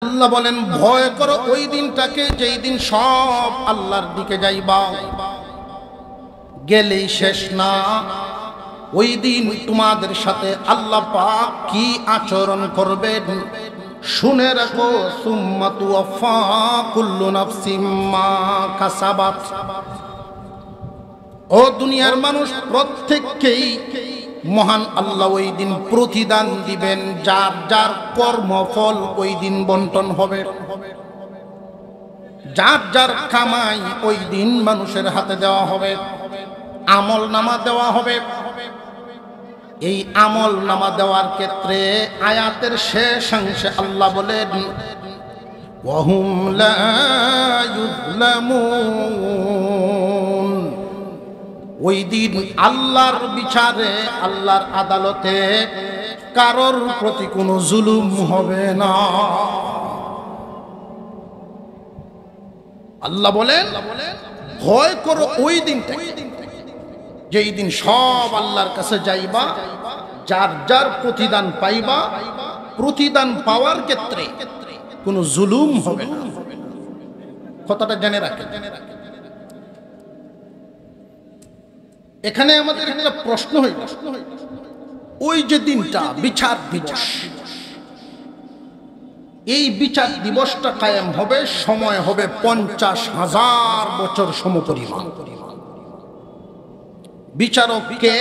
আল্লাহ বলেন ভয় করো ওই দিনটাকে যেই দিন সব আল্লাহর দিকে যাইবা, গেলেই শেষ না। ওই দিন তোমাদের সাথে আল্লাহ পাক কি আচরণ করবেন শুনে রাখো। সুম্মা তুওয়াফা কুল্লু নাফসিম মা কাসাবাত। ও দুনিয়ার মানুষ, প্রত্যেককেই মহান আল্লাহ ওই দিন প্রতিদান দিবেন, যার যার কর্মফল ওই দিন বন্টন হবে, যার যার কামাই ওই দিন মানুষের হাতে দেওয়া হবে, আমল নামা দেওয়া হবে। এই আমল নামা দেওয়ার ক্ষেত্রে আয়াতের শেষাংশে আল্লাহ বলেন ওয়াহুম লা ইউযলামুন। ওই দিন আল্লাহর বিচারে, আল্লাহর আদালতে কারোর প্রতি কোনো জুলুম হবে না। আল্লাহ বলেন ভয় করো ওই দিনটা, যেই দিন সব আল্লাহর কাছে যাইবা, যার যার প্রতিদান পাইবা। প্রতিদান পাওয়ার ক্ষেত্রে কোনো জুলুম হবে না। কথাটা জেনে রাখেন। এখানে আমাদের একটা প্রশ্ন হইল, ওই যে দিনটা বিচার দিবস, এই বিচার দিবসটা কায়েম হবে, সময় হবে 50,000 বছর সমপরিমাণ। বিচারক কে?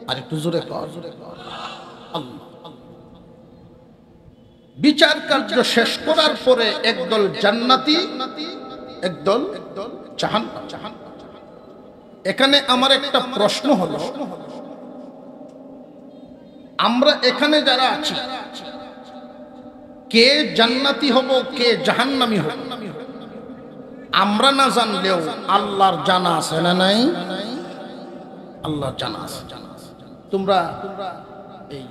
আর একটু জোরে কর, আল্লাহ। বিচার কার্য শেষ করার পরে একদল জান্নাতি, একদল জাহান্নামী। এখানে আমার একটা প্রশ্ন হলো, আমরা এখানে যারা আছি কে জান্নাতি হব, কে জাহান্নামী হব আমরা না জানলেও আল্লাহর জানা আছে না নাই? আল্লাহর জানা আছে। তোমরা এই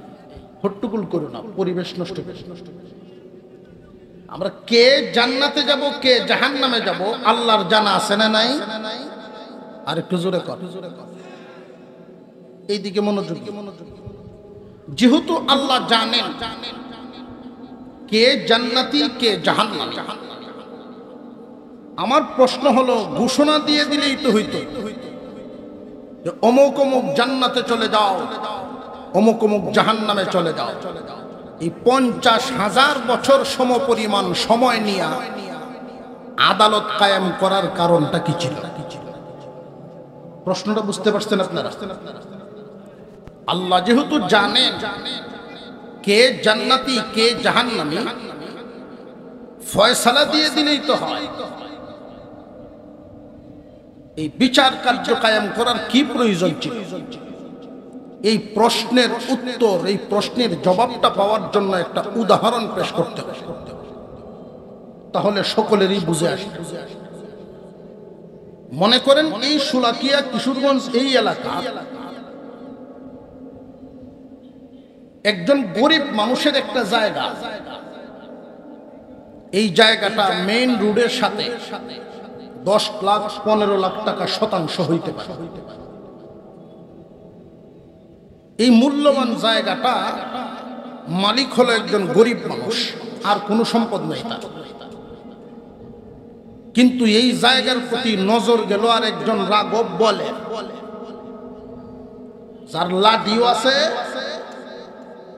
হট্টগোল করো না, পরিবেশ নষ্ট। আমরা কে জান্নাতে যাব, কে জাহান্নামে যাব আল্লাহর জানা আছে না নাই? আর একটু জোরে কর, এইদিকে মনোযোগ। যেহেতু আল্লাহ জানেন কে জান্নাতি কে জাহান্নামী, আমার প্রশ্ন হলো ঘোষণা দিয়ে দিলেই তো হইতো যে অমুক অমুক জান্নাতে চলে যাও, অমুক অমুক জাহান্নামে চলে যাও। এই 50,000 বছর সমপরিমাণ সময় নিয়ে আদালত কায়েম করার কারণটা কি ছিল? প্রশ্নটা বুঝতে পারছেন আপনারা? আল্লাহ যেহেতু জানেন কে জান্নাতি কে জাহান্নামী, ফয়সালা দিয়ে দিলেই তো হয়। এই বিচার কার্য কায়েম করার কি প্রয়োজন ছিল? এই প্রশ্নের উত্তর, এই প্রশ্নের জবাবটা পাওয়ার জন্য একটা উদাহরণ পেশ করতে হবে, তাহলে সকলেরই বুঝে আসবে। মনে করেন এই শোলাকিয়া কিশোরগঞ্জ এই এলাকা একজন গরিব মানুষের একটা জায়গা, এই জায়গাটা মেইন রোডের সাথে 10 লাখ 15 লাখ টাকা শতাংশ হইতে পারে। এই মূল্যবান জায়গাটা মালিক হলো একজন গরিব মানুষ, আর কোনো সম্পদ নেই তার। কিন্তু এই জায়গার প্রতি নজর গেল আর একজন রাঘব বলে, যার লাঠিও আছে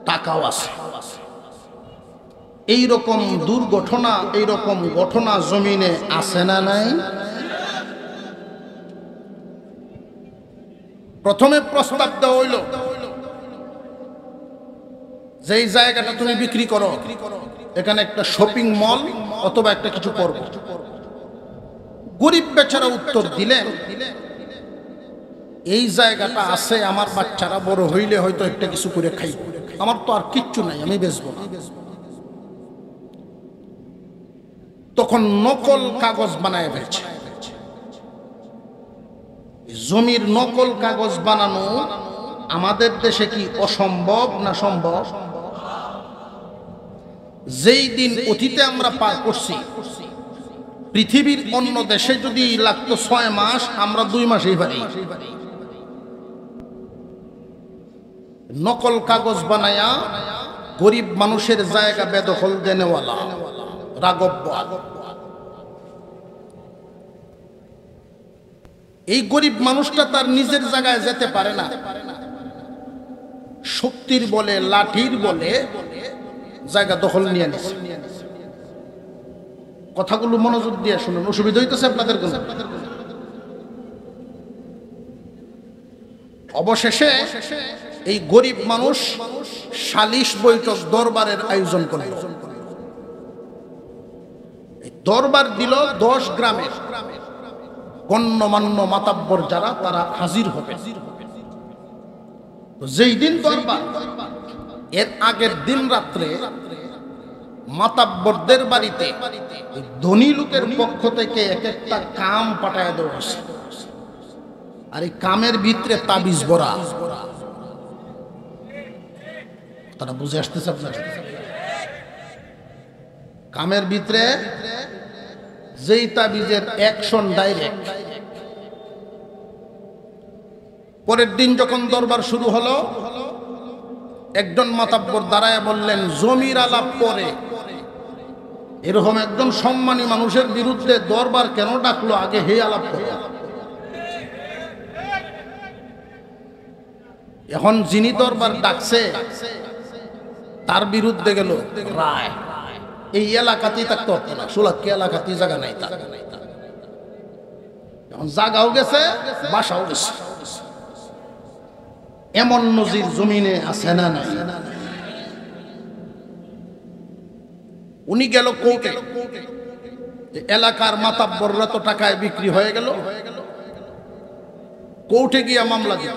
টাকাও আছে। এইরকম দুর্ঘটনা, এইরকম ঘটনা জমিনে আছে না নাই? প্রথমে প্রস্তাব দেওয়া হইল যে এই জায়গাটা তুমি বিক্রি করো, এখানে একটা শপিং মল অথবা একটা কিছু করবে। গরিব বেচারা উত্তর দিলেন, এই জায়গাটা আছে, আমার বাচ্চারা বড় হইলে হয়তো একটা কিছু করে খাইব, আমার তো আর কিচ্ছু নাই, আমি বেচবো না। তখন নকল কাগজ বানায় ফেলছে। জমির নকল কাগজ বানানো আমাদের দেশে কি অসম্ভব না সম্ভব? যেই দিন অতীতে আমরা পার করছি, পৃথিবীর অন্য দেশে যদি লাগতো 6 মাস, আমরা 2 মাসেই পারি। নকল কাগজ বানায়া গরিব মানুষের জায়গা বেদখল দেনেওয়ালা রাঘব বোয়াল। এই গরিব মানুষটা তার নিজের জায়গায় যেতে পারে না, শক্তির বলে লাঠির বলে জায়গা দখল নিয়ে নিছে। কথাগুলো মনোযোগ দিয়ে শুনুন, অসুবিধা হইতেছে আপনাদের কোন? অবশেষে এই গরিব মানুষ সালিশ বৈঠক দরবারের আয়োজন করল। দরবার দিল 10 গ্রামের গণ্যমান্য মাতাব্বর যারা, তারা হাজির হবে। যেই দিন দরবার, এর আগের দিন রাত্রে মাতাব্বরদের বাড়িতে ধনী লোকের পক্ষ থেকে এক একটা কাম পাঠায় দেওয়া হয়েছে। আর এই কামের ভিতরে তাবিজ ভরা। তারা বুঝে আসতেছে আপনার? কামের ভিতরে যেই তাবিজের অ্যাকশন ডাইরেক্ট। পরের দিন যখন দরবার শুরু হলো, একজন মাতাব্বর দাঁড়ায় বললেন, জমির আলাপ পরে এরকম একজন সম্মানী মানুষের বিরুদ্ধে দরবার কেন ডাকলো? আগে হে আলাপ করো। এখন যিনি দরবার ডাকছে তার বিরুদ্ধে গেল রায়। এই এলাকাতেই থাকতে হতো না, সুলাক্কি এলাকাতেই জায়গা নাই তার। এখন জায়গাও গেছে, বাসাও গেছে। এমন নজির জমিনে আছে না নাই? উনি গেল কোর্টে, এলাকার মাতাব্বররা তো টাকায় বিক্রি হয়ে গেল। কোর্টে গিয়া মামলা দিল।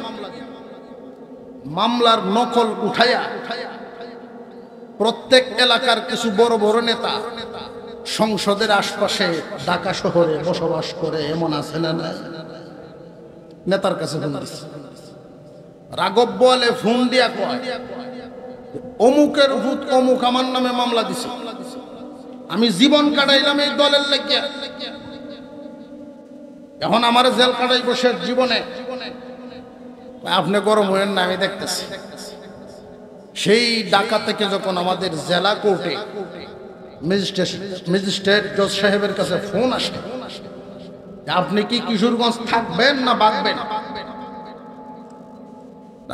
মামলার নকল উঠাইয়া প্রত্যেক এলাকার কিছু বড় বড় নেতা সংসদের আশপাশে ঢাকা শহরে বসবাস করে, এমন আছে না নাই? নেতার কাছে ফোন দিচ্ছে। রাঘব বোয়ালে ফোন দিয়া কয়, অমুকের ভূত অমুক আমার নামে মামলা দিছে, আমি জীবন কাটাইলাম এই দলের লেগে, এখন আমার জেল কাটাই বসে জীবনে। আপনি গরম হয়েন না, আমি দেখতেছি। সেই ঢাকা থেকে যখন আমাদের জেলা কোর্টে ম্যাজিস্ট্রেট জজ সাহেবের কাছে ফোন আসে, আপনি কি কিশোরগঞ্জ থাকবেন না বাঁচবেন?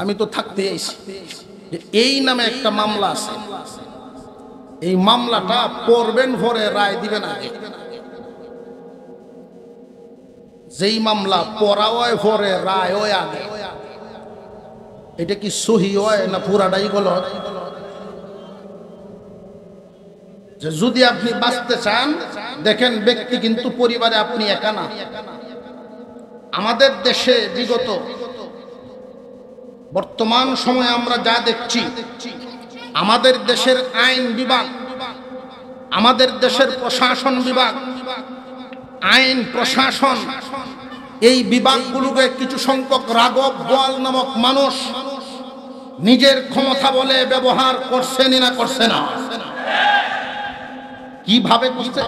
আমি তো থাকতে আইছি। এই নামে একটা মামলা আছে, এই মামলাটা পড়বেন, পরে রায় দিবেন আগে। যেই মামলা পড়া হয় পরে রায় হয় আগে। এটা কি সহি হয় না পুরাটাই গলত? যে যদি আপনি বাঁচতে চান, দেখেন ব্যক্তি কিন্তু পরিবারে আপনি একা না। আমাদের দেশে বিগত বর্তমান সময়ে আমরা যা দেখছি, আমাদের দেশের আইন বিভাগ, আমাদের দেশের প্রশাসন বিভাগ, আইন প্রশাসন, এই বিভাগগুলোকে কিছু সংখ্যক রাঘব বোয়াল নামক মানুষ নিজের ক্ষমতা বলে ব্যবহার করছেন না করছে না? কিভাবে করছে?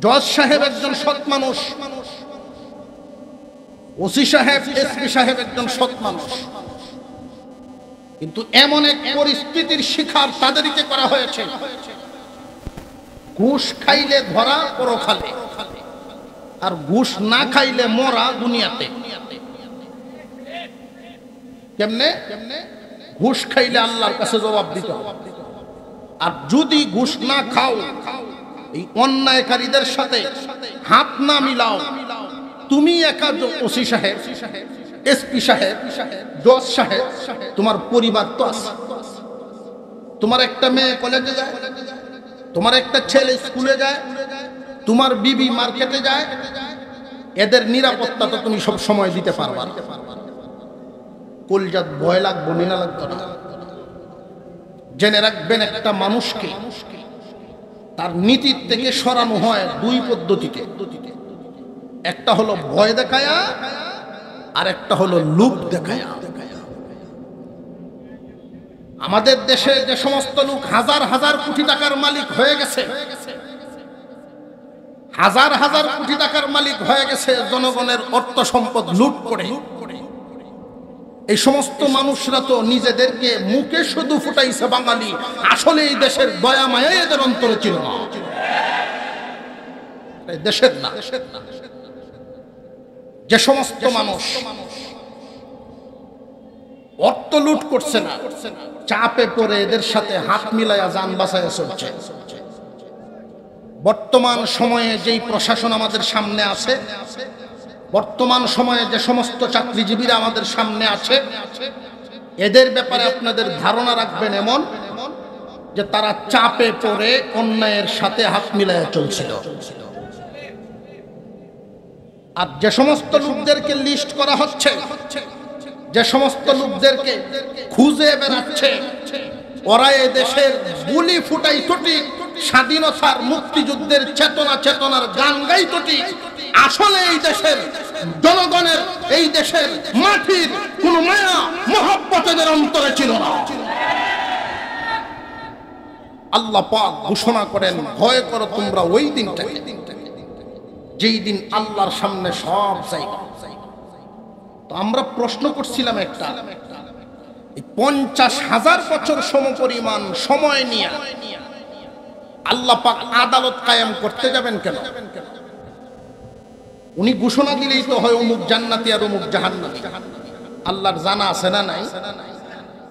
জজ সাহেব একজন সৎ মানুষ, ওসি সাহেব, এসপি সাহেব একজন সৎ মানুষ, কিন্তু এমন এক পরিস্থিতির শিকার তাদেরকে করা হয়েছে, ঘুষ খাইলে ধরা পরকালে, আর ঘুষ না খাইলে মরা দুনিয়াতে। কেমনে? ঘুষ খাইলে আল্লাহর কাছে জবাব দিতে হবে। আর যদি ঘুষ না খাও, এই অন্যায়কারীদের সাথে হাত না মিলাও, তুমি একা ওসি সাহেব, এসপি সাহেব, জজ সাহেব, তোমার পরিবার তো আছে। তোমার একটা মেয়ে কলেজে যায়, তোমার একটা ছেলে স্কুলে যায়, তোমার বিবি মার্কেটে যায়, এদের নিরাপত্তা তো তুমি সব সময় দিতে পারবা না। কলজাত ভয় লাগবো না লাগতো না? জেনে রাখবেন, একটা মানুষকে তার নীতির থেকে সরানো হয় 2 পদ্ধতিতে। একটা হলো ভয় দেখায়া, আর একটা হলো লোভ দেখায়া। আমাদের দেশে যে সমস্ত লোক হাজার হাজার কোটি টাকার মালিক হয়ে গেছে, হাজার হাজার কোটি টাকার মালিক হয়ে গেছে জনগণের অর্থ সম্পদ লুট করে, এই সমস্ত মানুষরা তো নিজেদেরকে মুখে শুধু ফুটাইছে বাঙালি, আসলে এই দেশের দয়া মায়া এদের অন্তরে ছিল না, দেশের না। যে সমস্ত মানুষ অর্থ লুট করছে না, চাপে পড়ে এদের সাথে হাত মিলাইয়া যান বাঁচাইয়া চলছে। বর্তমান সময়ে যেই প্রশাসন আমাদের সামনে আছে, বর্তমান সময়ে যে সমস্ত চাকরিজীবীরা আমাদের সামনে আছে, এদের ব্যাপারে আপনাদের ধারণা রাখবেন এমন যে তারা চাপে পড়ে অন্যায়ের সাথে হাত মিলাইয়া চলছিল। আর যে সমস্ত লোকদেরকে লিস্ট করা হচ্ছে, যে সমস্ত লোকদেরকে খুঁজে বেড়াচ্ছে, ওরা এ দেশের গুলি ফুটাই ঠিক, স্বাধীনতার মুক্তিযুদ্ধের চেতনার গান গাই ঠিক, আসলে এই দেশের জনগণের, এই দেশের মাটির কোন মায়া মহব্বত এদের অন্তরে ছিল না। আল্লাহ পাক ঘোষণা করেন, ভয় করো তোমরা ওই দিনটাকে, যেই দিন আল্লাহর সামনে সব চাইবা। তো আমরা প্রশ্ন করছিলাম একটা, 50,000 বছর সমপরিমাণ সময় নিয়ে আল্লাহ পাক আদালত কায়েম করতে যাবেন কেন? উনি ঘোষণা দিলেই তো হয় অমুক জান্নাতি আর অমুক জাহান্নামী। আল্লাহর জানা আছে না নাই?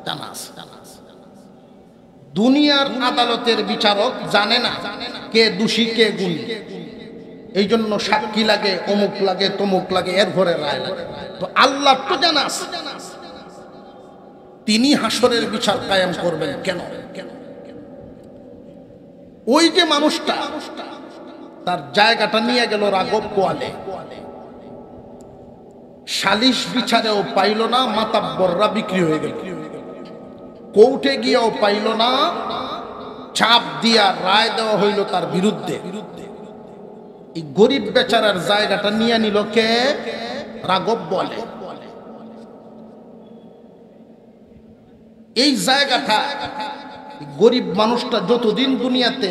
জানা আছে। দুনিয়ার আদালতের বিচারক জানে না কে দোষী কে গুণী, এই জন্য সাক্ষী লাগে, অমুক লাগে, তমুক লাগে, এর ঘরে রায় লাগে। তো আল্লাহ তো জানা আছে, তিনি হাসরের বিচার কায়েম করবেন কেন? ওই যে মানুষটা তার জায়গাটা নিয়ে গেল রাঘব বোয়ালে, সালিশ বিচারেও পাইল না, মাতাব্বররা বিক্রি হয়ে গেল, কোর্টে গিয়েও পাইল না, চাপ দিয়া রায় দেওয়া হইল তার বিরুদ্ধে। এই গরিব বেচারার জায়গাটা নিয়ে নিল কে? রাঘব বোয়ালে। এই জায়গাটা গরিব মানুষটা যতদিন দুনিয়াতে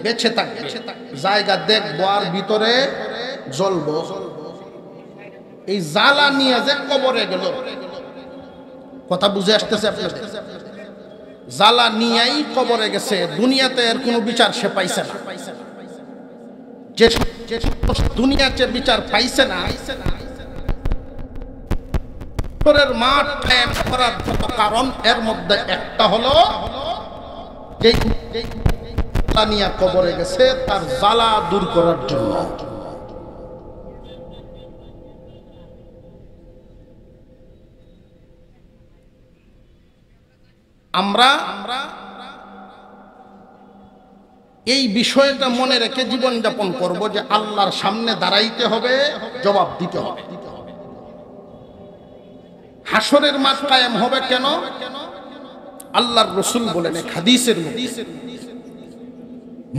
বেঁচে থাকবে, জায়গা দেখবো আর ভিতরে জ্বলবো। এই জ্বালা নিয়ে যে কবরে গেল, কথা বুঝে আসতেছে আপনাদের? জ্বালা নিয়েই কবরে গেছে, দুনিয়াতে এর কোনো বিচার সে পাইছে না। যে দুনিয়াতে বিচার পাইছে না, মাঠ করার কারণ এর মধ্যে একটা হলো যে নিয়ে কবরে গেছে তার জ্বালা দূর করার জন্য। আমরা এই বিষয়টা মনে রেখে জীবন যাপন করব যে আল্লাহর সামনে দাঁড়াইতে হবে, জবাব দিতে হবে। হাসরের মাঠ কায়েম হবে কেন? আল্লাহর রাসূল বলেন এক হাদিসের মধ্যে,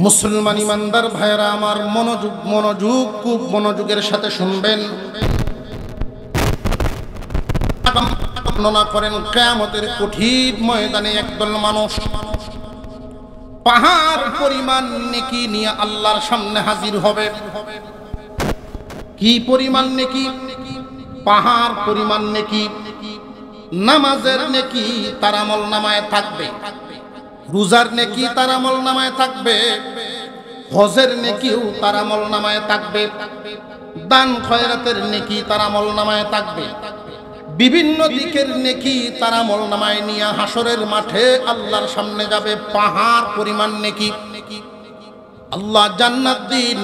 মুসলমান ইমানদার ভাইরা আমার মনোযোগ খুব মনোযোগের সাথে শুনবেন। বর্ণনা করেন কিয়ামতের কঠিন ময়দানে একদল মানুষ পাহাড় পরিমাণ নেকি নিয়ে আল্লাহর সামনে হাজির হবে। কি পরিমাণ নেকি? পাহাড় পরিমাণ নেকি। নামাজের নেকি তার আমলনামায় থাকবে, রোজার নেকি তার আমলনামায় থাকবে, হজের নেকিও তার আমলনামায় থাকবে, দান খয়রাতের নেকি তার আমলনামায় থাকবে, বিভিন্ন দিকের নেকি তার আমলনামায় নিয়ে হাসরের মাঠে আল্লাহর সামনে যাবে। পাহাড় পরিমাণ নেকি। আল্লাহ জান্নাত দিন।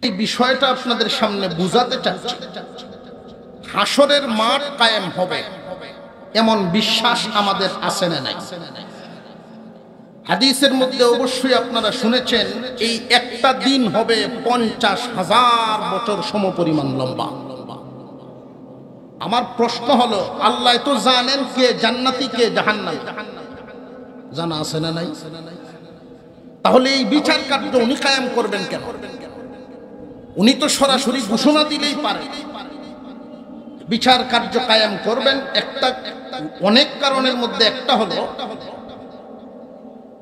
এই বিষয়টা আপনাদের সামনে বুঝাতে চাচ্ছি। হাসরের মাঠ কায়েম হবে এমন বিশ্বাস আমাদের আছে না নাই? হাদিসের মধ্যে অবশ্যই আপনারা শুনেছেন এই একটা দিন হবে 50,000 বছর সমপরিমাণ লম্বা। আমার প্রশ্ন হলো, আল্লাহ তো জানেন কে জান্নাতি কে জাহান্নামী, জানা আছে না নাই? তাহলে এই বিচার কার্য উনি কায়েম করবেন কেন? উনি তো সরাসরি ঘোষণা দিলেই পারে বিচার কার্য কায়েম করবেন। একটা অনেক কারণের মধ্যে একটা হলো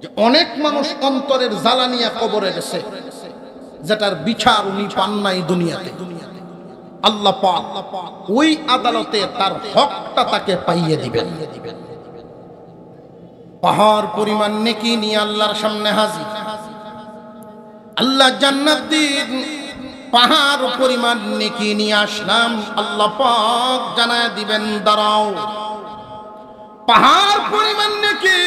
যে অনেক মানুষ অন্তরের জ্বালা নিয়ে কবরে গেছে, যেটার বিচার উনি পান নাই দুনিয়াতে, আল্লাহ পাক ওই আদালতে তার হকটা তাকে পাইয়ে দিবেন। পাহাড় পরিমাণ নেকি নিয়ে আল্লাহর সামনে হাজির। আল্লাহ জান্নাত দিন, পাহাড় পরিমাণ নেকি নিয়ে আসলাম। আল্লাহ পাক জানায় দিবেন দাঁড়াও, পাহাড় পরিমাণ নেকি,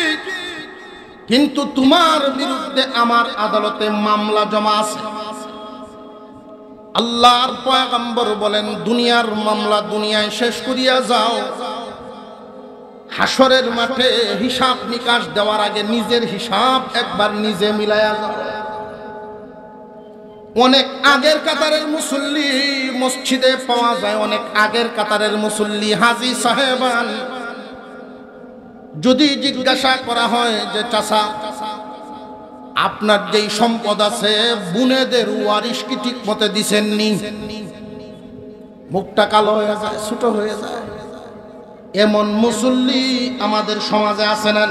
কিন্তু তোমার বিরুদ্ধে আমার আদালতে মামলা জমা আছে। আল্লাহর পয়গম্বর বলেন দুনিয়ার মামলা দুনিয়ায় শেষ করিয়া যাও, হাসরের মাঠে হিসাব নিকাশ দেওয়ার আগে নিজের হিসাব একবার নিজে মিলায়া যাও। অনেক আগের কাতারের মুসল্লি মসজিদে পাওয়া যায়, অনেক আগের কাতারের মুসল্লি হাজী সাহেবান। যদি জিজ্ঞাসা করা হয় যে চাচা আপনার যেই সম্পদ আছে বুনেদের ওয়ারিশ কি ঠিক মতে দিছেননি, মুখটা কালো হয়ে যায়, ছোট হয়ে যায়। এমন মুসল্লি আমাদের সমাজে আছে না?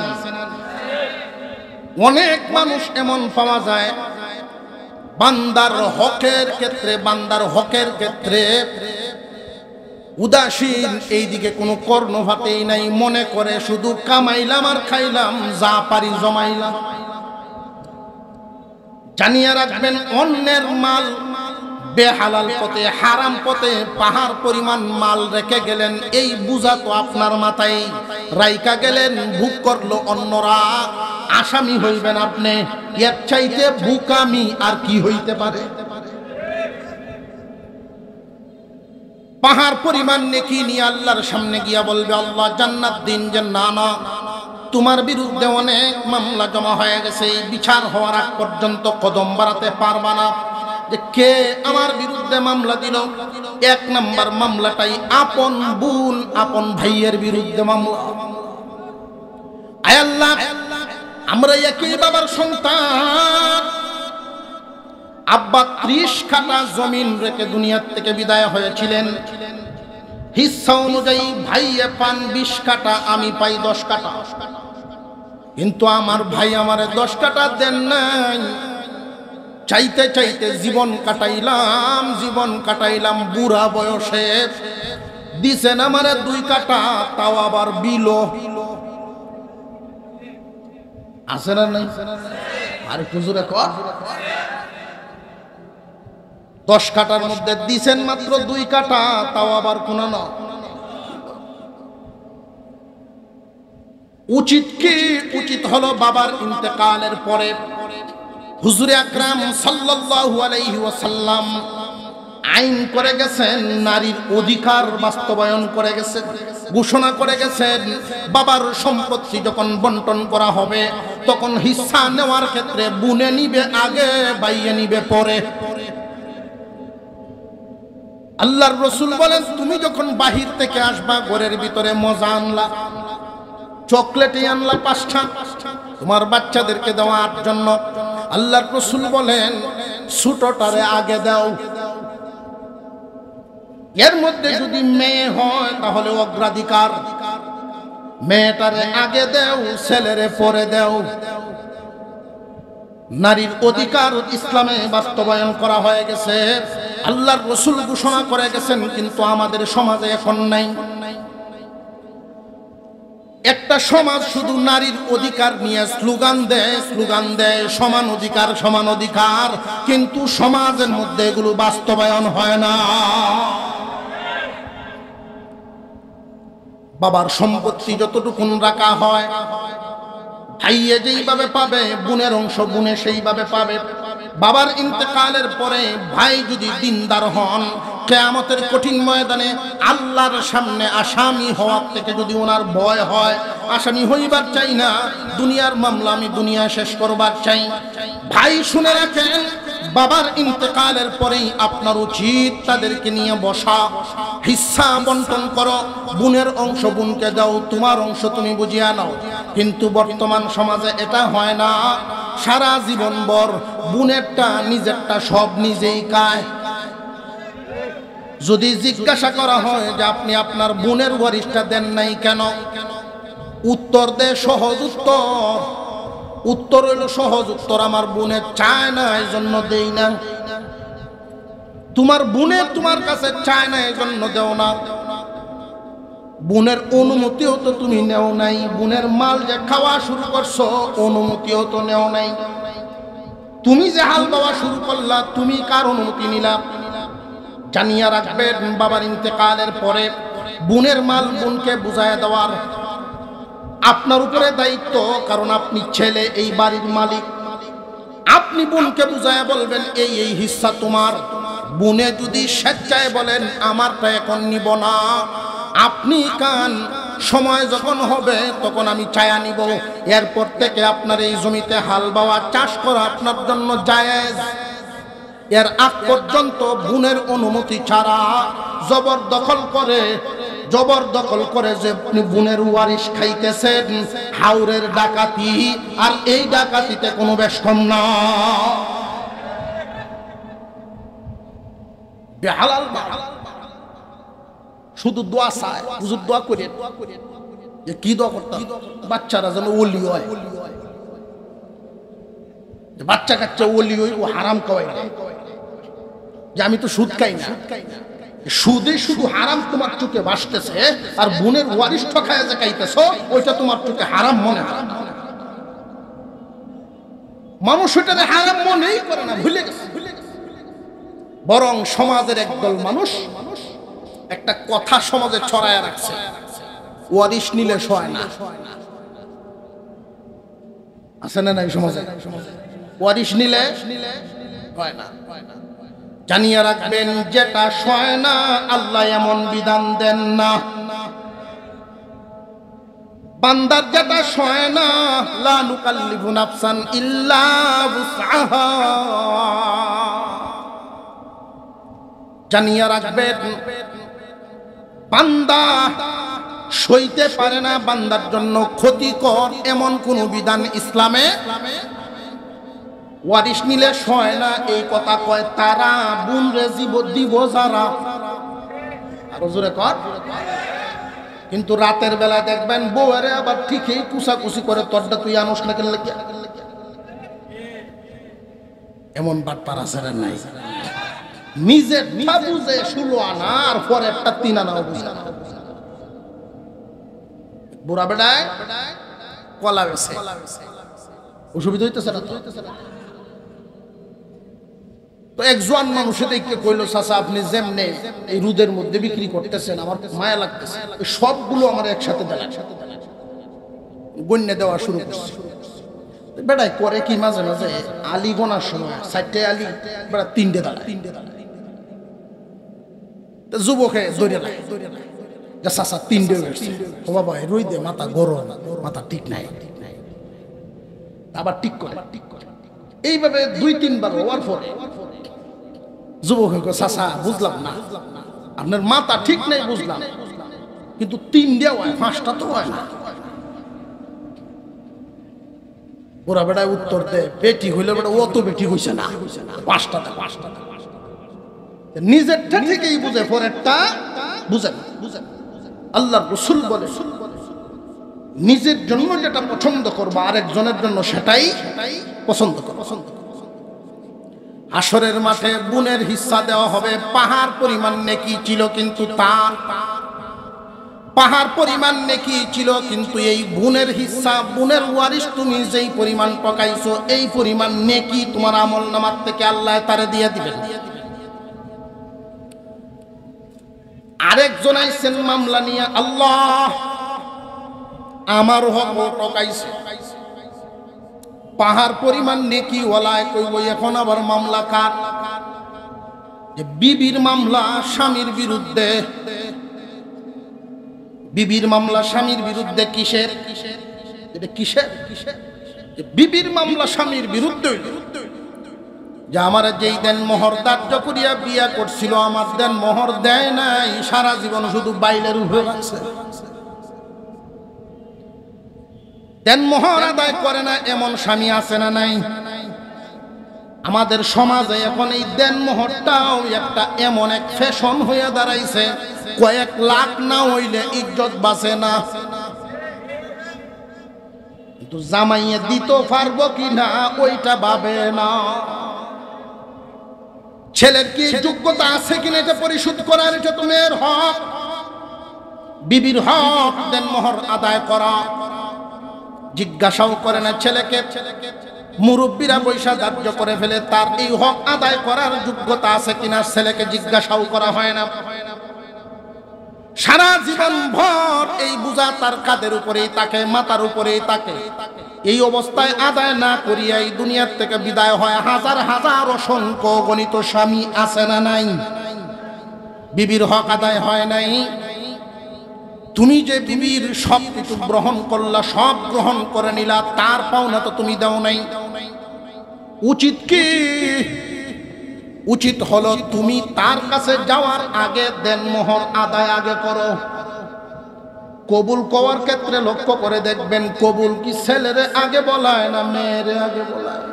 অনেক মানুষ এমন পাওয়া যায় বান্দার হকের ক্ষেত্রে উদাসীন, এই দিকে কোনো কর্ণপাতেই নাই, মনে করে শুধু কামাইলাম আর খাইলাম, যা পারি জমাইলাম। জানিয়ে রাখবেন অন্যের মাল বেহালাল পথে হারাম পথে পাহাড় পরিমাণ মাল রেখে গেলেন, এই বুঝা তো আপনার মাথায় রাইকা গেলেন, ভোগ করলো অন্যরা, আসামি হইবেন আপনি। এর চাইতে বুকামি আর কি হইতে পারে? পাহাড় পরিমাণ নেকি নিয়ে আল্লাহর সামনে গিয়া বলবে আল্লাহ জান্নাত দিন যে না না, তোমার বিরুদ্ধে অনেক মামলা জমা হয়ে গেছে, এই বিচার হওয়ার আগ পর্যন্ত কদম বাড়াতে পারবা না। যে কে আমার বিরুদ্ধে মামলা দিল? এক নাম্বার মামলাটাই আপন বোন আপন ভাইয়ের বিরুদ্ধে মামলা। আয় আল্লাহ, আমরা একই বাবার সন্তান, আব্বা 30 কাঠা জমিন রেখে দুনিয়ার থেকে বিদায় হয়েছিলেন, হিস্সা অনুযায়ী ভাইয়ে পান 20 কাঠা, আমি পাই 10 কাঠা, কিন্তু আমার ভাই আমারে 10 কাঠা দেন নাই। চাইতে চাইতে জীবন কাটাইলাম, বুড়া বয়সে দিছেন আমারে 2 কাঠা, তাও আবার বিলো আছে না নাই? আরে হুজুরে কর 10 কাঠার মধ্যে দিছেন মাত্র 2 কাঠা, তাও আবার কোন না। উচিত হলো বাবার ইন্তেকালের পরে হুজুরে আকরাম সাল্লাল্লাহু আলাইহি ওয়াসাল্লাম আইন করে গেছেন, নারীর অধিকার বাস্তবায়ন করে গেছেন, ঘোষণা করে গেছেন বাবার সম্পত্তি যখন বন্টন করা হবে তখন হিস্সা নেওয়ার ক্ষেত্রে বুনে নিবে আগে, বাইয়ে নিবে পরে। আল্লাহর রাসূল বলেন তুমি যখন বাহির থেকে আসবা, ঘরের ভিতরে মজা আনলা, চকলেট আনলা 5টা তোমার বাচ্চাদেরকে দেওয়ার জন্য, আল্লাহর রাসূল বলেন ছোটটারে আগে দাও। এর মধ্যে যদি মেয়ে হয় তাহলে অগ্রাধিকার, মেয়েটারে আগে দাও, ছেলেরে পরে দাও। নারীর অধিকার ইসলামে বাস্তবায়ন করা হয়ে গেছে, আল্লাহর রাসূল ঘোষণা করে গেছেন, কিন্তু আমাদের সমাজে এখন নাই। একটা সমাজ শুধু নারীর অধিকার নিয়ে স্লোগান দেয় সমান অধিকার, কিন্তু সমাজের মধ্যে এগুলো বাস্তবায়ন হয় না। বাবার সম্পত্তি যতটুকুন রাখা হয় ভাইয়ে যেইভাবে পাবে, বোনের অংশ বোনে সেইভাবে পাবে। বাবার ইন্তেকালের পরে ভাই যদি দিনদার হন, কিয়ামতের কঠিন ময়দানে আল্লাহর সামনে আসামি হওয়ার থেকে যদি ওনার ভয় হয়, আসামি হইবার চাই না, দুনিয়ার মামলা আমি দুনিয়া শেষ করবার চাই। ভাই শুনে রাখেন, বাবার ইন্তেকালের পরেই আপনার উচিত তাদেরকে নিয়ে বসা, হিস্সা বন্টন করো, বোনের অংশ বোনকে দাও, তোমার অংশ তুমি বুঝিয়ে নাও। কিন্তু বর্তমান সমাজে এটা হয় না, সারা জীবন ভর বোনেরটা নিজেরটা সব নিজেই খায়। যদি জিজ্ঞাসা করা হয় যে আপনি আপনার বোনের ওয়ারিশটা দেন নাই কেন, উত্তর দেয় সহজ উত্তর, উত্তর হইল সহজ উত্তর, আমার বোনে চায় না এই জন্য দেই না। তোমার বোনে তোমার কাছে চায় না এই জন্য দেও না। বোনের অনুমতিও তো তুমি নেও নাই, বোনের মাল যে খাওয়া শুরু করছো অনুমতিও তো নেও নাই। তুমি যে হাল বাওয়া শুরু করলা তুমি কার অনুমতি নিলা? জানিয়া রাখবেন বাবার ইন্তেকালের পরে বোনের মাল বোনকে বুঝায় দেওয়ার আপনার উপরে দায়িত্ব, কারণ আপনি ছেলে, এই বাড়ির মালিক। আপনি বোনকে বুঝায় বলবেন এই এই হিস্সা তোমার। বোনে যদি স্বেচ্ছায় বলেন আমারটা এখন নিব না, আপনি কান সময় যখন হবে তখন আমি চায়া নিব, এরপর থেকে আপনার এই জমিতে হাল বাওয়া চাষ করা আপনার জন্য জায়েজ। এর আগ পর্যন্ত বোনের অনুমতি ছাড়া জবরদখল করে যে আপনি বোনের ওয়ারিশ খাইতেছেন, হাওরের ডাকাতি। আর এই ডাকাতিতে কোনো বেশ কম না, বেহালাল। শুধু দোয়া চায়, হুজুর দোয়া করেন। যে কি দোয়া করতে? বাচ্চারা যেন ওলি হয়, বাচ্চা কাচ্চা ওলি হই, ও হারাম খাওয়াই না। যে আমি তো সুদ খাই না, সুদে শুধু হারাম তোমার চোখে ভাসতেছে, আর বোনের ওয়ারিশ ঠকায় যে খাইতেছ ওইটা তোমার চোখে হারাম মনে হয়। মানুষ ওইটারে হারাম মনেই করে না, ভুলে গেছে। বরং সমাজের একদল মানুষ একটা কথা সমাজে ছড়ায় রাখছে, ওয়ারিশ নিলে সয় না। আছে না নাই সমাজে? ওয়ারিশ নিলে হয় না। জানিয়ে রাখবেন যেটা সয় না আল্লাহ এমন বিধান দেন না। বান্দার যেটা সয় না, লা নুকাল্লিফু নাফসান ইল্লা উসআহা। জানিয়ে রাখবেন বান্দা সইতে পারে না, বান্দার জন্য ক্ষতিকর এমন কোন বিধান ইসলামে ওয়ারিশ নিলে সয় না। এই কথা কয় তারা বুন রে দিব যারা, আরো জোরে কর। কিন্তু রাতের বেলা দেখবেন বউরে আবার ঠিকই কুসাকুসি করে, তোরটা তুই আনোস না কেন? এমন বাটপার আছে না নাই? নিজে বুঝে 16 আনা আর পরেরটা 3 আনাও বুঝে না। বুড়া বেড়ায় কলা বেছে, অসুবিধা হইতেছে না তো? এক জোয়ান মানুষে দেখে কইল, চাচা আপনি যেমনে এই রোদের মধ্যে বিক্রি করতেছেন আমার মায়া লাগতেছে, সবগুলো আমার একসাথে দেন। গণ্যে দেওয়া শুরু করছে। বেড়াই করে কি মাঝে মাঝে আলি গোনার সময় 4টে আলি বেড়া 3টে দাঁড়ায়। যুবকে দৌড়ে নাই, চাচা 3টে হয়েছে। ও বাবা রই দে, মাথা গরম, মাথা ঠিক নাই, আবার ঠিক করে। এইভাবে 2-3 বার হওয়ার পরে যুবক চাচা বুঝলাম না, আপনার মাথা ঠিক নেই বুঝলাম, কিন্তু 3টে হয়, 5টা তো হয় না। ওরা বেড়ায় উত্তর দেয়, বেটি হইলে বেটা ও তো বেটি হইছে না, 5টা। নিজেরটা ঠিকই বুঝে, পরেরটা বুঝে না। আল্লাহর রাসূল বলে নিজের জন্য যেটা পছন্দ করবা আরেকজনের জন্য সেটাই পছন্দ করো। হাসরের মাঠে বোনের হিস্সা দেওয়া হবে। পাহাড় পরিমাণ নেকি ছিল, কিন্তু তার পাহাড় পরিমাণ নেকি ছিল, কিন্তু এই বোনের হিস্সা, বোনের ওয়ারিশ তুমি যেই পরিমাণ পকাইছো এই পরিমাণ নেকি তোমার আমলনামার থেকে আল্লাহ তারে দিয়ে দিবেন। আরেকজন আইছেন মামলা নিয়ে, আল্লাহ আমার হক টকাইছে, পাহাড় পরিমাণ নেকি ওয়ালায় কইব। এখন আবার মামলা কার? যে বিবির মামলা স্বামীর বিরুদ্ধে। বিবির মামলা স্বামীর বিরুদ্ধে। কিসের? এটা কিসের? বিবির মামলা স্বামীর বিরুদ্ধে। যে আমার যেই দেন মোহর ধার্য করিয়া বিয়া করছিল, আমার দেন মোহর দেয় নাই, সারা জীবন শুধু বাইলের উপরে রাখছে, দেন মোহর আদায় করে না, এমন স্বামী আছে না নাই? আমাদের সমাজে এখন এই দেন মোহরটাও একটা এমন এক ফ্যাশন হয়ে দাঁড়াইছে, কয়েক লাখ না হইলে ইজ্জত বাঁচে না। কিন্তু কিন্তু জামাইয়ে দিতে পারবো কিনা ওইটা ভাবে না। ছেলের কি যোগ্যতা আছে কিনা এটা পরিশোধ করার, এটা তো মেয়ের হক। বিবির হক দেনমোহর আদায় করা। জিজ্ঞাসাও করে না ছেলেকে, মুরব্বীরা বৈশা ধার্য করে ফেলে তার এই হক আদায় করার যোগ্যতা আছে কিনা, ছেলেকে জিজ্ঞাসাও করা হয় না। সারা জীবন ভর এই বোঝা তার কাঁধের উপরেই থাকে, মাথার উপরেই থাকে। এই অবস্থায় আদায় না করিয়া এই দুনিয়ার থেকে বিদায় হয় হাজার হাজার অসংখ্য গণিত স্বামী আছে না নাই? বিবির হক আদায় হয় নাই। তুমি যে বিবির সব কিছু গ্রহণ করলা, সব গ্রহণ করে নিলা, তার পাওনা তো তুমি দাও নাই। উচিত কি? উচিত হলো তুমি তার কাছে যাওয়ার আগে দেনমোহর আদায় আগে করো। কবুল করার ক্ষেত্রে লক্ষ্য করে দেখবেন, কবুল কি ছেলেরে আগে বলায় না মেয়েরে আগে বলায়?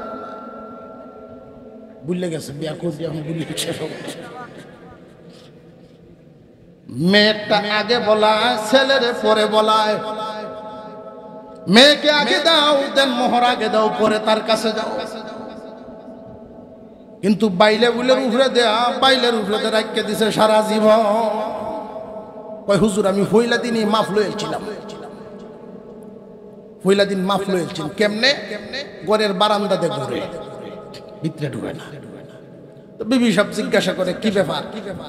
বুঝলে গেছে বিয়া করবি, আমি বুঝলে গেছে। মেয়েটা আগে বলায়, ছেলেরে পরে বলায়। মেয়েকে আগে দাও, দেনমোহর আগে দাও, পরে তার কাছে যাও। কিন্তু বাইলে বুলের উপরে দেয়া, বাইলের উপরে রাখতে দিছে সারা জীবন। কয় হুজুর আমি হইলা দিনই মাফ লয়েছিলাম। হইলা দিন মাফ লয়েছেন কেমনে? ঘরের বারান্দাতে ঘুরে, ভিতরে ঢুকে না। বিবি সব জিজ্ঞাসা করে কি ব্যাপার,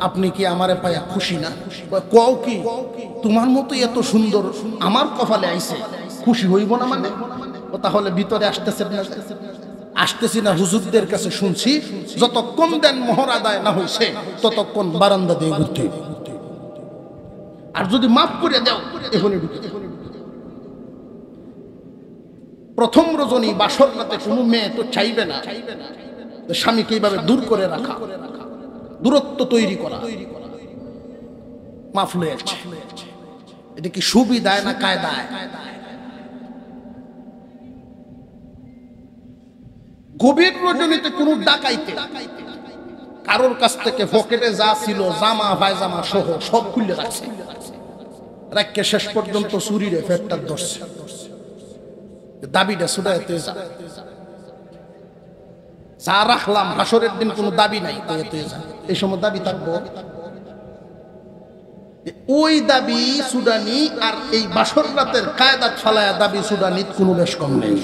আপনি কি আমারে পায়া খুশি না? কও কি, তোমার মতো এত সুন্দর আমার কপালে আইছে, খুশি হইব না মানে? ও তাহলে ভিতরে আসতেছে না? আসতেছি না, হুজুরদের কাছে শুনছি যতক্ষণ দেনমোহর আদায় না হইছে ততক্ষণ বারান্দা দিয়ে ঘুরতে, আর যদি মাফ করে দাও এখনই ঢুকে। প্রথম রজনী বাসর রাতে কোনো মেয়ে তো চাইবে না স্বামীকে এইভাবে দূর করে রাখা, দূরত্ব তৈরি করা। মাফ লয়েছে, এটা কি সুবিধায় না কায়দায়? গভীর রজনীতে কোনো ডাকাইতে কারোর কাছ থেকে পকেটে যা ছিল জামা পায়জামা সহ সব খুলে রাখছে, রাখকে শেষ পর্যন্ত চুরিরে ফেরটা ধরছে। দাবিটা ছুটাইতে যা রাখলাম, হাসরের দিন কোনো দাবি নাই, এই সময় দাবি থাকবো। ওই দাবি সুডানি আর এই বাসর রাতের কায়দাত ফালায়া দাবি সুডানি কোনো বেশ কম নেই।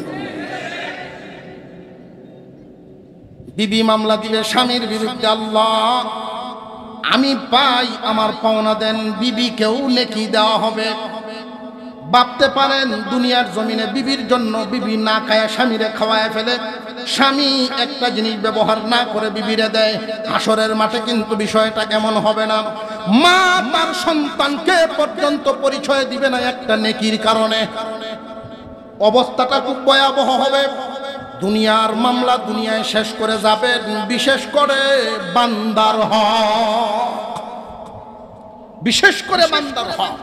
বিবি মামলা দিলে স্বামীর বিরুদ্ধে, আল্লাহ আমি পাই, আমার পাওনা দেন। বিবিকেও নেকি দেওয়া হবে। ভাবতে পারেন দুনিয়ার জমিনে বিবির জন্য বিবি না খায় স্বামীরে খাওয়ায় ফেলে, স্বামী একটা জিনিস ব্যবহার না করে বিবিরে দেয়। হাসরের মাঠে কিন্তু বিষয়টা এমন হবে না। মা তার সন্তানকে পর্যন্ত পরিচয় দিবে না একটা নেকির কারণে। অবস্থাটা খুব ভয়াবহ হবে। দুনিয়ার মামলা দুনিয়ায় শেষ করে যাবে, বিশেষ করে বান্দার হক, বিশেষ করে বান্দার হক।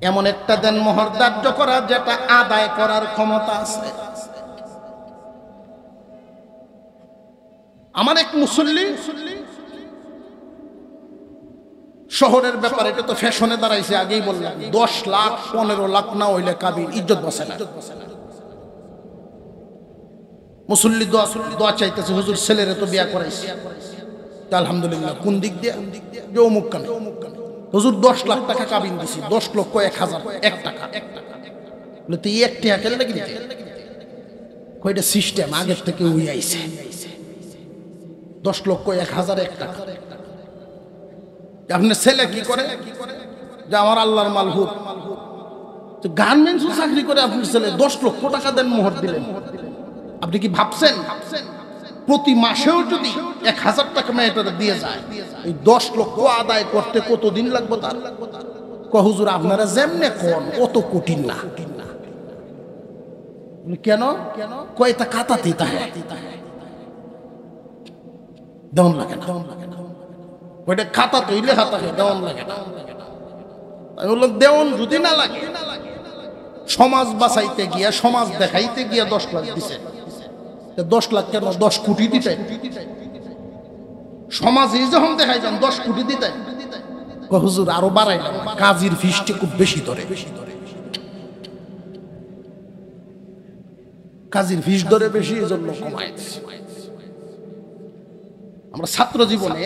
এমন একটা দেনমোহর ধার্য করা যেটা আদায় করার ক্ষমতা আছে। আমার এক মুসল্লি শহরের ব্যাপারে, এটা তো ফ্যাশনে দাঁড়াইছে, আগেই বললাম 10 লাখ 15 লাখ না হইলে কাবির ইজ্জত বসে না। মুসল্লি দোয়া চাইতেছে, হুজুর ছেলেরে তো বিয়া করাইছে, আলহামদুলিল্লাহ। কোন দিক দিয়ে? যে অমুক কানে। হুজুর 10 লাখ টাকা কাবিন দিছি, 10 লক্ষ 1000 1 টাকা। বলে তুই 1 টাকা কেন লাগি দিতে? কয়টা সিস্টেম আগের থেকে উই আইছে। 10 লক্ষ 1000 1 টাকা। আপনার ছেলে কি করে? যে আমার আল্লাহর মালহুর, গার্মেন্টস চাকরি করে আপনার ছেলে 10 লক্ষ টাকা দেন মোহর দিলেন। আপনি কি ভাবছেন প্রতি মাসেও যদি 1000 টাকা মেয়েটারে দিয়ে যায়, এই 10 লক্ষ আদায় করতে কতদিন লাগবে তার? হুজুর আপনারা যেমনে কোন অত কঠিন না। কেন? কয়টা কাতাতে তাহে দেওয়ান লাগে না, ওইটা খাতা তৈরি হাতা দেওয়ান লাগে না। আমি বললাম দেওয়ান যদি না লাগে, সমাজ বাঁচাইতে গিয়া, সমাজ দেখাইতে গিয়া 10 লাখ দিছে। 10 লাখ কেন 10 কোটি দিতে? সমাজে যখন দেখাই যান 10 কোটি দিতে, হুজুর আরো বাড়াই কাজীর ফিসটি খুব বেশি ধরে, কাজীর ফিস ধরে বেশি, এই জন্য কমায়। আমরা ছাত্র জীবনে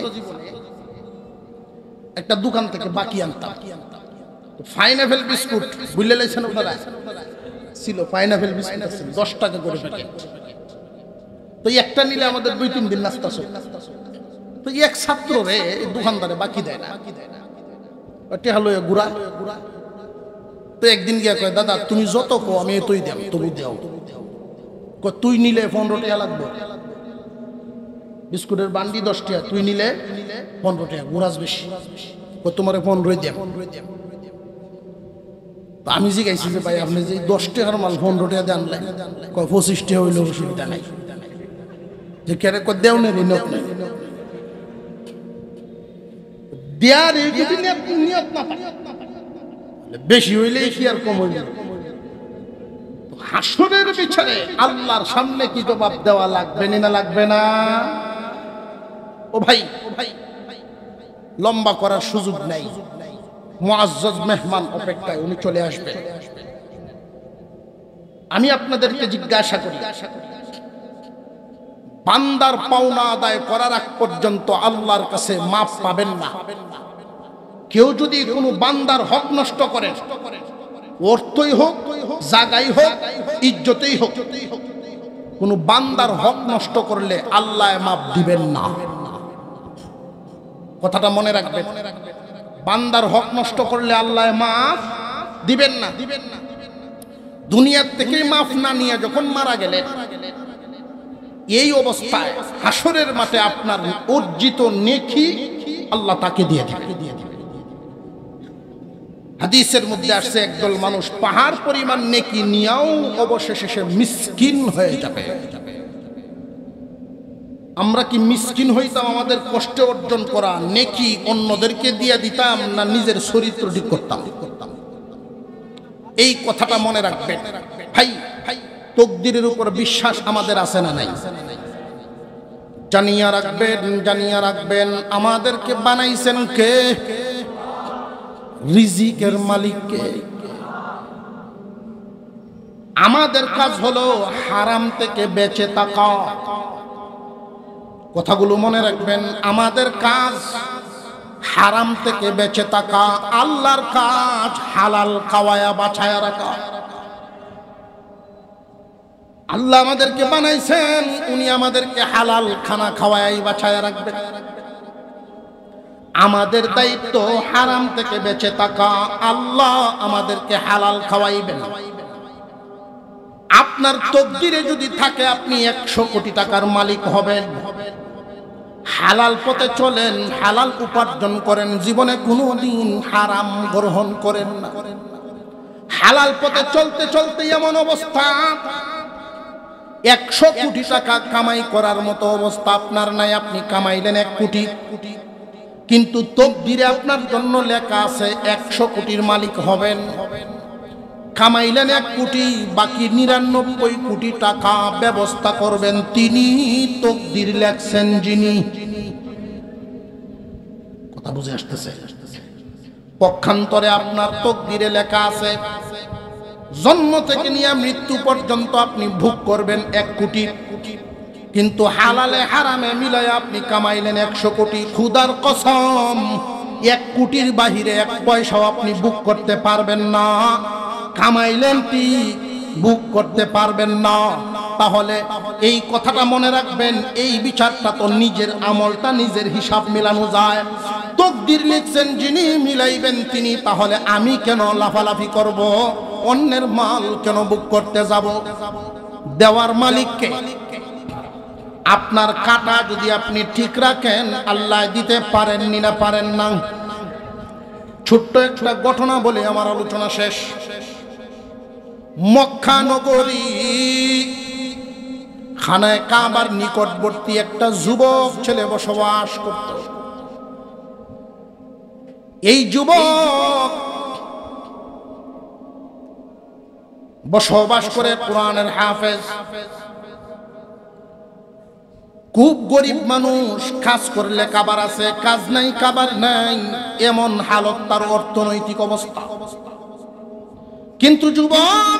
একটা দোকান থেকে বাকি আনতাম, পাইনাপেল বিস্কুট বুঝলে লাইছেন আপনারা, ছিল পাইনাপেল বিস্কুট ছিল 10 টাকা করে প্যাকেট। তো একটা নিলে আমাদের 2-3 দিন নাস্তা চলে। তো এক ছাত্র রে দোকানদারে বাকি দেয় না, টেহা লইয়া ঘুরা। তো একদিন গিয়া কয়, দাদা তুমি যত কো আমি এতই দেব, তবু দেও। তুই নিলে 15 টাকা লাগবে, বিস্কুটের বান্ডি 10 টাকা, তুই নিলে 15 টাকা, ঘুরাস বেশি, তোমার 15 দেব। আমি জিজ্ঞাসি যে ভাই আপনি যে 10 টাকার মাল 15 টাকা দিয়ে আনলেন, 25 টাকা হইলে অসুবিধা নাই, যে কেরে দেও নেই নিয়ত নেই দেয়ার, যদি নিয়ত না বেশি হইলে কি আর কম হইলে। হাসরের বিচারে আল্লাহর সামনে কি জবাব দেওয়া লাগবে না লাগবে না? ও ভাই লম্বা করার সুযোগ নাই, মুআজ্জাজ মেহমান অপেক্ষায়, উনি চলে আসবেন। আমি আপনাদেরকে জিজ্ঞাসা করি, বান্দার পাওনা আদায় করার আগ পর্যন্ত আল্লাহর কাছে মাফ পাবেন না। কেউ যদি কোনো বান্দার হক নষ্ট করে, অর্থই হোক, জায়গাই হোক, ইজ্জতেই হোক, কোনো বান্দার হক নষ্ট করলে আল্লাহ মাফ দিবেন না। কথাটা মনে রাখবেন, বান্দার হক নষ্ট করলে আল্লাহ মাফ দিবেন না। দুনিয়ার থেকেই মাফ না নিয়ে যখন মারা গেলেন, এই অবস্থায় হাসরের মাঠে আপনার অর্জিত নেকি আল্লাহ তাকে দিয়ে দেবে। হাদিসের মধ্যে আসছে, একদল মানুষ পাহাড় পরিমাণ নেকি নিয়েও অবশেষে সে মিসকিন হয়ে যাবে। আমরা কি মিসকিন হইতাম? আমাদের কষ্টে অর্জন করা নেকি অন্যদেরকে দিয়ে দিতাম, না নিজের চরিত্র ঠিক করতাম? এই কথাটা মনে রাখবেন ভাই। তাকদীরের উপর বিশ্বাস আমাদের আছে না নাই? জানিয়া রাখবেন আমাদেরকে বানাইছেন কে? রিজিকের মালিক কে? আমাদের কাজ হলো হারাম থেকে বেঁচে থাকা। কথাগুলো মনে রাখবেন, আমাদের কাজ হারাম থেকে বেঁচে থাকা, আল্লাহর কাজ হালাল খাওয়ায়া বাছায়া রাখা। আল্লাহ আমাদেরকে বানাইছেন, উনি আমাদেরকে হালাল খানা খাওয়াই বাছায়া রাখবেন। আমাদের দায়িত্ব হারাম থেকে বেঁচে থাকা, আল্লাহ আমাদেরকে হালাল খাওয়াইবেন। আপনার তাকদীরে যদি থাকে আপনি 100 কোটি টাকার মালিক হবেন, হালাল পথে চলেন, হালাল উপার্জন করেন, জীবনে কোনোদিন হারাম গ্রহণ করেন না। হালাল পথে চলতে চলতে এমন অবস্থা 100 কোটি টাকা কামাই করার মতো অবস্থা আপনার নাই। আপনি কামাইলেন 1 কোটি, কিন্তু তাকদীরে আপনার জন্য লেখা আছে 100 কোটির মালিক হবেন। কামাইলেন 1 কোটি, বাকি 99 কোটি টাকা ব্যবস্থা করবেন তিনি। তাকদীর লেখছেন যিনি। কথা বুঝে আসতেছে? পক্ষান্তরে আপনার তাকদীরে লেখা আছে জন্ম থেকে নিয়ে মৃত্যু পর্যন্ত আপনি ভোগ করবেন 1 কোটি, কিন্তু হালালে হারামে মিলায় আপনি কামাইলেন 100 কোটি। খুদার কসম, 1 কোটির বাহিরে 1 পয়সাও আপনি ভোগ করতে পারবেন না। কামাইলেন কি ভোগ করতে পারবেন না। তাহলে এই কথাটা মনে রাখবেন, এই বিচারটা তো নিজের আমলটা নিজের হিসাব মিলানো যায়। তাকদীর লিখছেন যিনি, মিলাইবেন তিনি। তাহলে আমি কেন লাফালাফি করব? অন্যের মাল কেন ভোগ করতে যাব? দেওয়ার মালিককে। আপনার কাটা যদি আপনি ঠিক রাখেন, আল্লাহ দিতে পারেন না পারেন না। ছোট্ট একটা ঘটনা বলে আমার আলোচনা শেষ। মক্কা নগরী খানায় কাবার নিকটবর্তী একটা যুবক ছেলে বসবাস করত। এই যুবক বসবাস করে কোরআনের হাফেজ। খুব গরিব মানুষ, কাজ করলে খাবার আছে, কাজ নাই খাবার নাই, এমন হালত তার অর্থনৈতিক অবস্থা। কিন্তু যুবক